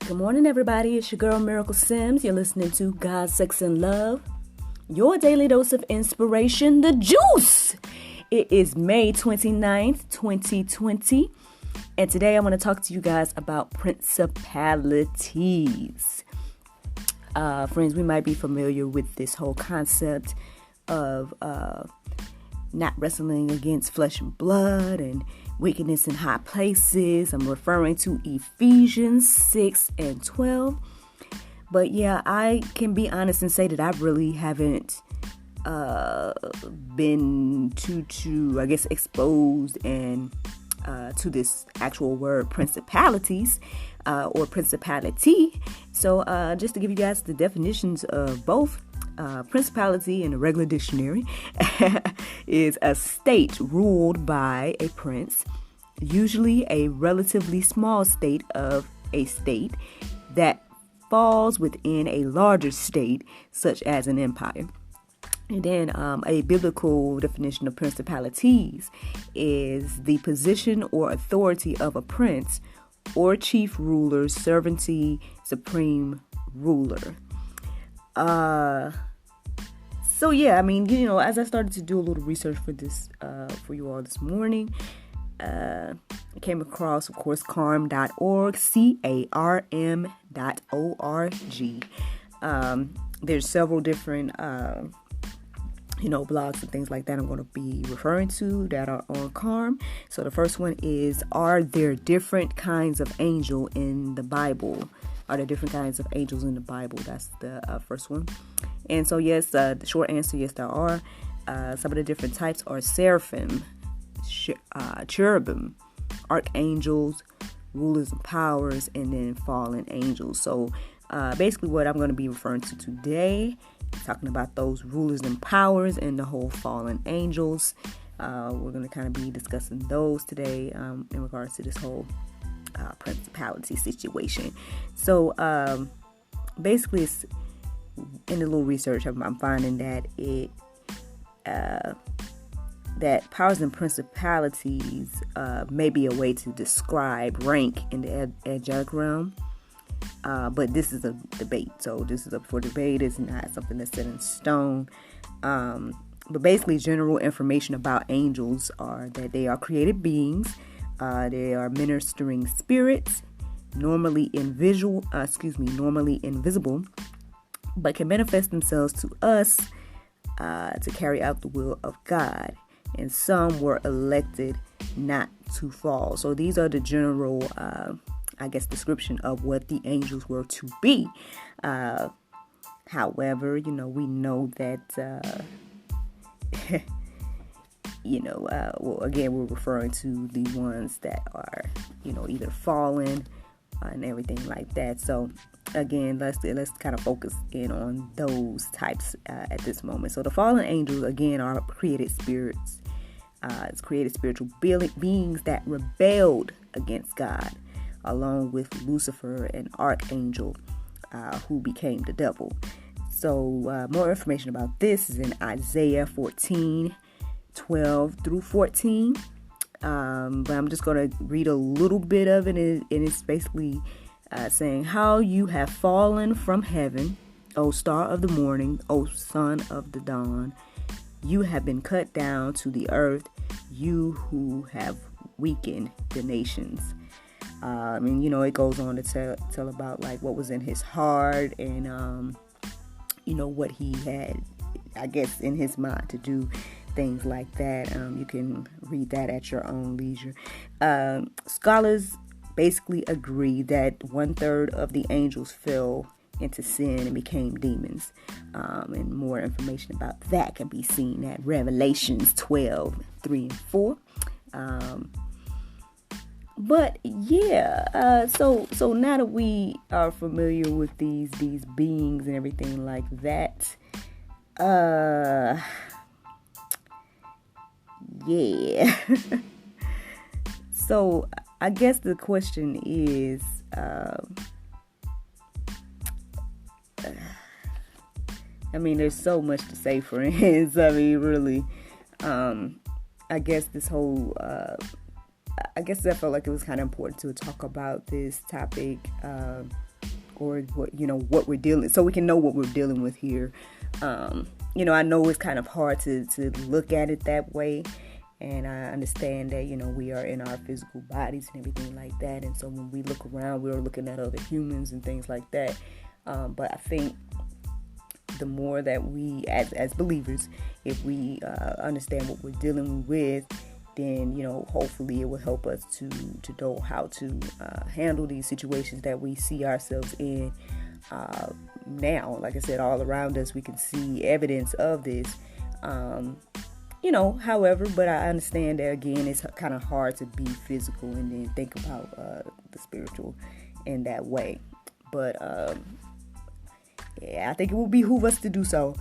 Good morning, everybody. It's your girl, Miracle Sims. You're listening to God, Sex, and Love, your daily dose of inspiration, the juice. It is May 29th, 2020, and today I want to talk to you guys about principalities. Friends, we might be familiar with this whole concept of not wrestling against flesh and blood and wickedness in high places. I'm referring to Ephesians 6 and 12. But yeah, I can be honest and say that I really haven't been too, I guess, exposed and to this actual word principalities or principality. So just to give you guys the definitions of both. Principality in the regular dictionary is a state ruled by a prince, usually a relatively small state of a state that falls within a larger state, such as an empire. And then a biblical definition of principalities is the position or authority of a prince or chief ruler, sovereignty, supreme ruler. So yeah, I mean, as I started to do a little research for this, for you all this morning, I came across, of course, carm.org, CARM.org. There's several different, blogs and things like that I'm going to be referring to that are on Carm. So the first one is, are there different kinds of angel in the Bible? Are there different kinds of angels in the Bible? That's the first one. And so, yes, the short answer, yes, there are. Some of the different types are seraphim, cherubim, archangels, rulers and powers, and then fallen angels. So basically what I'm going to be referring to today, talking about those rulers and powers and the whole fallen angels. We're going to kind of be discussing those today in regards to this whole principality situation. So basically, it's in the little research I'm finding that that powers and principalities may be a way to describe rank in the angelic realm, but this is a debate. So this is up for debate. It's not something that's set in stone. But basically, general information about angels are that they are created beings. They are ministering spirits, normally invisible, but can manifest themselves to us to carry out the will of God. And some were elected not to fall. So these are the general, description of what the angels were to be. However, we know that, again, we're referring to the ones that are, either fallen and everything like that. So again, let's kind of focus in on those types at this moment. So the fallen angels, again, are created spirits. It's created spiritual beings that rebelled against God, along with Lucifer, an archangel, who became the devil. So more information about this is in Isaiah 14:12 through 14. But I'm just going to read a little bit of it, and it's basically saying, how you have fallen from heaven, O star of the morning, O son of the dawn. You have been cut down to the earth, you who have weakened the nations. It goes on to tell about like what was in his heart and, what he had, I guess, in his mind to do things like that. You can read that at your own leisure. Scholars basically agree that 1/3 of the angels fell into sin and became demons. And more information about that can be seen at Revelations 12:3 and 4. But yeah, so now that we are familiar with these beings and everything like that, yeah. So I guess the question is, there's so much to say, friends. Really, I guess this whole, I felt like it was kind of important to talk about this topic or what we're dealing, so we can know what we're dealing with here. I know it's kind of hard to look at it that way. And I understand that, we are in our physical bodies and everything like that. And so when we look around, we're looking at other humans and things like that. But I think the more that we, as believers, if we understand what we're dealing with, then, hopefully it will help us to know how to handle these situations that we see ourselves in now. Like I said, all around us, we can see evidence of this. However, but I understand that, again, it's kind of hard to be physical and then think about the spiritual in that way. But, I think it will behoove us to do so.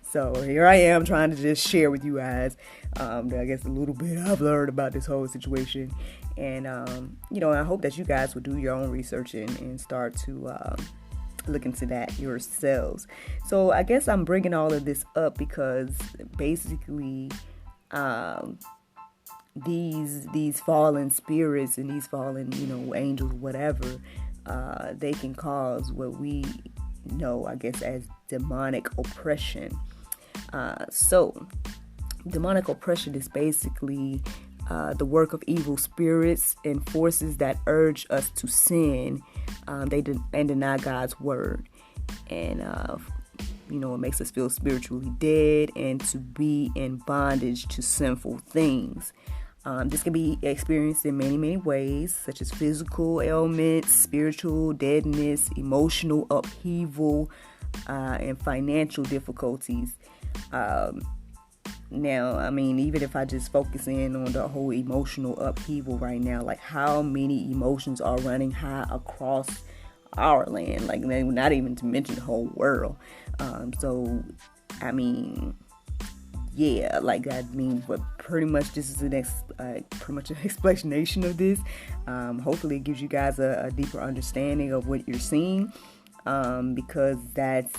So here I am trying to just share with you guys, I guess, a little bit I've learned about this whole situation. And, I hope that you guys will do your own research and start to look into that yourselves. So I guess I'm bringing all of this up because basically these fallen spirits and these fallen angels, whatever, they can cause what we know, I guess, as demonic oppression. So demonic oppression is basically the work of evil spirits and forces that urge us to sin. They deny God's word, and it makes us feel spiritually dead and to be in bondage to sinful things. This can be experienced in many, many ways, such as physical ailments, spiritual deadness, emotional upheaval, and financial difficulties. Now, I mean, even if I just focus in on the whole emotional upheaval right now, like how many emotions are running high across our land, like not even to mention the whole world. So, I mean, yeah, like that means, but pretty much this is the next, pretty much an explanation of this. Hopefully it gives you guys a deeper understanding of what you're seeing, because that's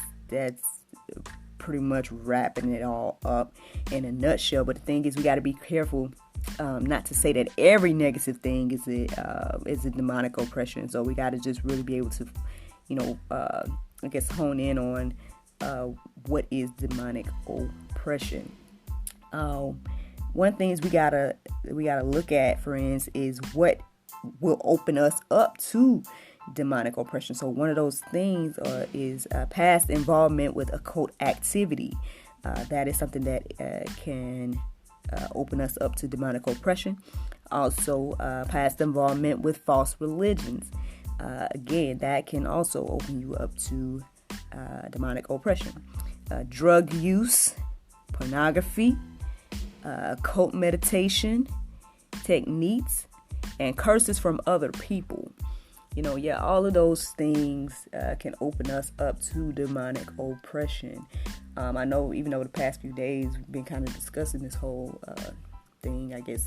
pretty much wrapping it all up in a nutshell. But the thing is, we got to be careful not to say that every negative thing is a demonic oppression. So we got to just really be able to, I guess, hone in on what is demonic oppression. One thing is we gotta look at, friends, is what will open us up to demonic oppression. So one of those things is past involvement with occult activity. That is something that can open us up to demonic oppression. Also, past involvement with false religions. Again, that can also open you up to demonic oppression. Drug use, pornography, occult meditation techniques, and curses from other people. All of those things can open us up to demonic oppression. I know, even over the past few days, we've been kind of discussing this whole thing, I guess,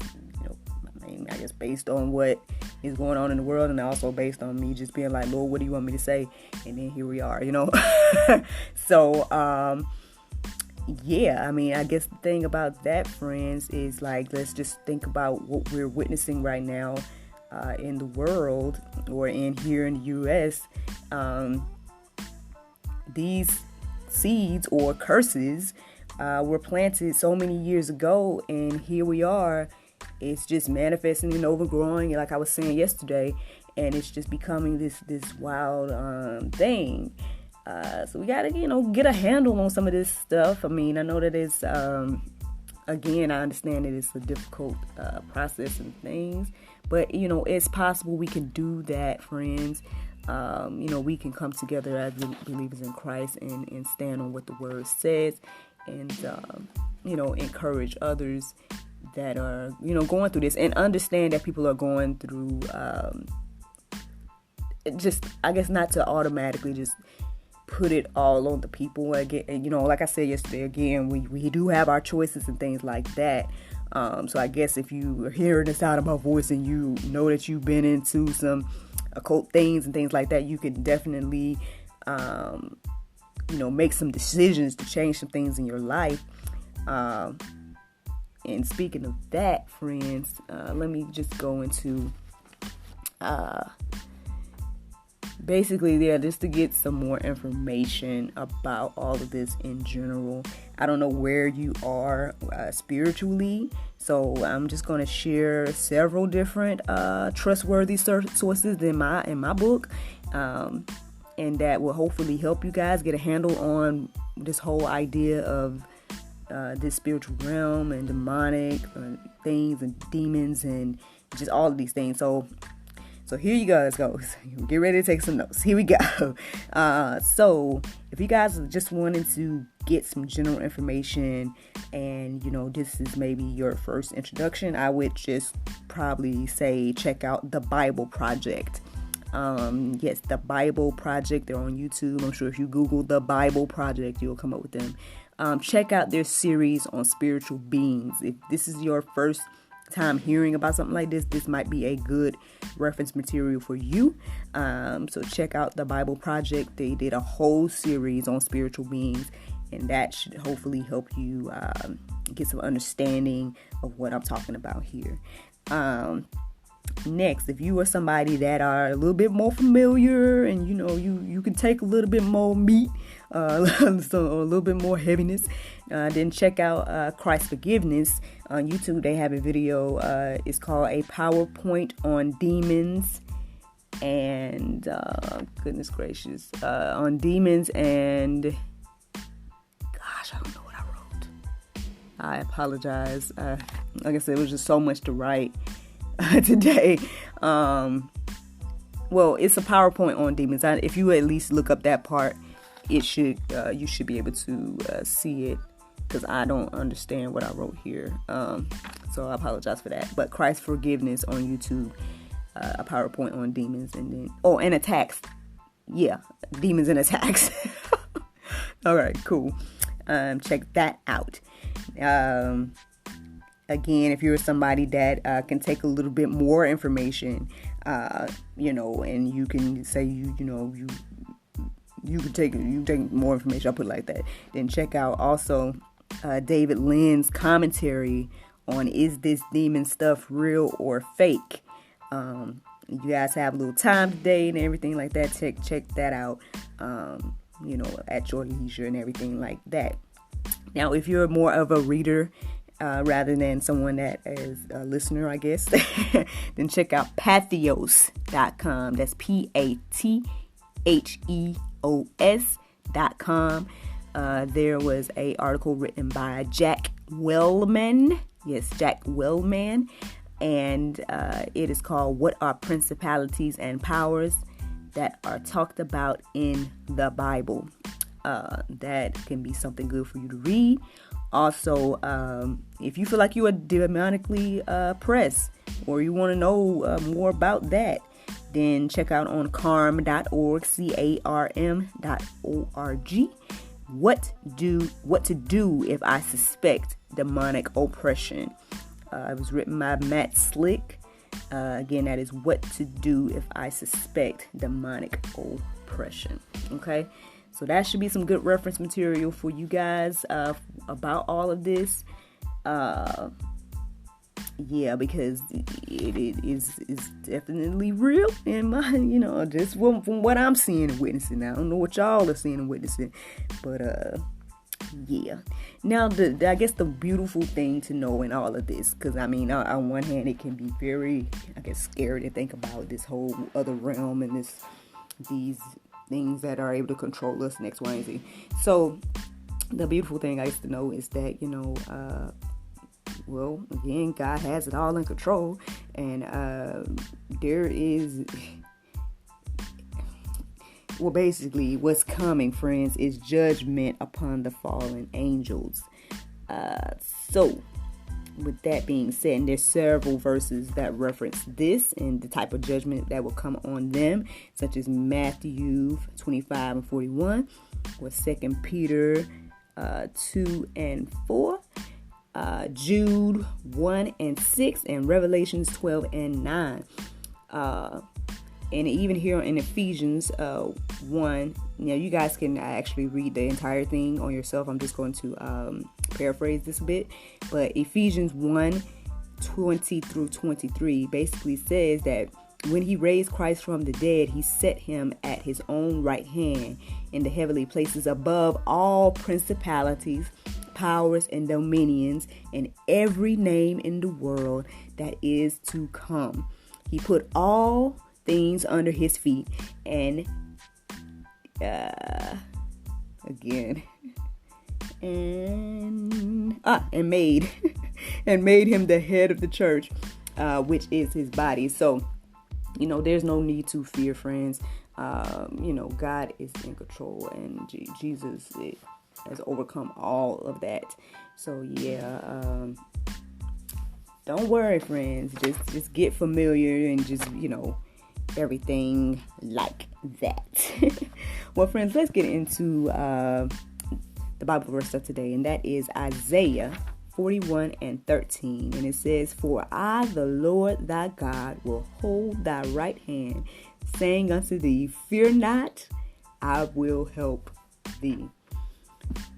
based on what is going on in the world, and also based on me just being like, Lord, what do you want me to say? And then here we are, So, I guess the thing about that, friends, is like, let's just think about what we're witnessing right now in the world, or here in the U.S. These seeds or curses were planted so many years ago, and here we are. It's just manifesting and overgrowing, like I was saying yesterday, and it's just becoming this wild thing. So we gotta, get a handle on some of this stuff. I mean, I know that it's again, I understand that it's a difficult process and things, but it's possible we can do that, friends. We can come together as believers in Christ and stand on what the Word says, and encourage others that are going through this, and understand that people are going through. Just, I guess, not to automatically just put it all on the people again. Like I said yesterday, again, we do have our choices and things like that. So I guess if you are hearing the sound of my voice and you know that you've been into some occult things and things like that, you can definitely, make some decisions to change some things in your life. And speaking of that, friends, let me just go into basically, yeah, just to get some more information about all of this in general. I don't know where you are spiritually, so I'm just going to share several different trustworthy sources in my book, and that will hopefully help you guys get a handle on this whole idea of this spiritual realm and demonic things and demons and just all of these things. So here you guys go. Get ready to take some notes. Here we go. So if you guys just wanted to get some general information and, this is maybe your first introduction, I would just probably say check out The Bible Project. Yes, The Bible Project. They're on YouTube. I'm sure if you Google The Bible Project, you'll come up with them. Check out their series on spiritual beings. If this is your first time hearing about something like this might be a good reference material for you. So check out The Bible Project. They did a whole series on spiritual beings, and that should hopefully help you get some understanding of what I'm talking about here. Next, if you are somebody that are a little bit more familiar and you can take a little bit more meat, so a little bit more heaviness, then check out Christ's Forgiveness on YouTube. They have a video. It's called A PowerPoint on Demons and goodness gracious, on demons and gosh, I don't know what I wrote. I apologize. Like I said, it was just so much to write today. Well, it's a PowerPoint on demons. If you at least look up that part, you should be able to see it, because I don't understand what I wrote here. So I apologize for that. But Christ's Forgiveness on YouTube, a PowerPoint on demons and attacks. Yeah, demons and attacks. All right, cool. Check that out. Again, if you're somebody that can take a little bit more information, and you can say you can take more information, I'll put it like that, then check out also David Lynn's commentary on Is This Demon Stuff Real or Fake? You guys have a little time today and everything like that. Check that out, at your leisure and everything like that. Now, if you're more of a reader rather than someone that is a listener, I guess, then check out patheos.com. That's PATHEOS.com. There was a article written by Jack Wellman. Yes, Jack Wellman. And it is called What Are Principalities and Powers That Are Talked About in the Bible? That can be something good for you to read. Also, if you feel like you are demonically oppressed or you want to know more about that, then check out on carm.org, CARM.org. What to do if I suspect demonic oppression. It was written by Matt Slick. Again, that is what to do if I suspect demonic oppression. Okay. So that should be some good reference material for you guys about all of this. Because it is definitely real in my, just from what I'm seeing and witnessing. I don't know what y'all are seeing and witnessing, but yeah. Now, I guess the beautiful thing to know in all of this, because on one hand, it can be very, scary to think about this whole other realm and these things that are able to control us, X, Y, and Z. So the beautiful thing I used to know is that, again, God has it all in control, and there is, basically what's coming, friends, is judgment upon the fallen angels. So with that being said, and there's several verses that reference this and the type of judgment that will come on them, such as Matthew 25 and 41, or 2 Peter 2 and 4, Jude 1 and 6, and Revelations 12 and 9. And even here in Ephesians 1, you guys can actually read the entire thing on yourself. I'm just going to paraphrase this a bit. But Ephesians 1, 20 through 23 basically says that When he raised Christ from the dead, he set him at his own right hand in the heavenly places above all principalities, powers, and dominions, and every name in the world that is to come. He put all things under his feet and made him the head of the church, which is his body. So, there's no need to fear, friends. God is in control, and Jesus has overcome all of that. So don't worry, friends. Just get familiar and just everything like that. Well, friends, let's get into the Bible verse of today, and that is Isaiah 41:13, and it says, "For I, the Lord thy God, will hold thy right hand, saying unto thee, Fear not, I will help thee."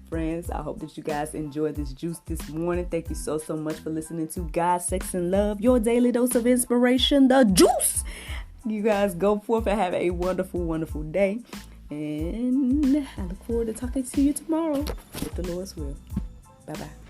Friends, I hope that you guys enjoyed this juice this morning. Thank you so much for listening to God, Sex, and Love, your daily dose of inspiration, the juice. You guys go forth and have a wonderful, wonderful day. And I look forward to talking to you tomorrow, with the Lord's will. Bye-bye.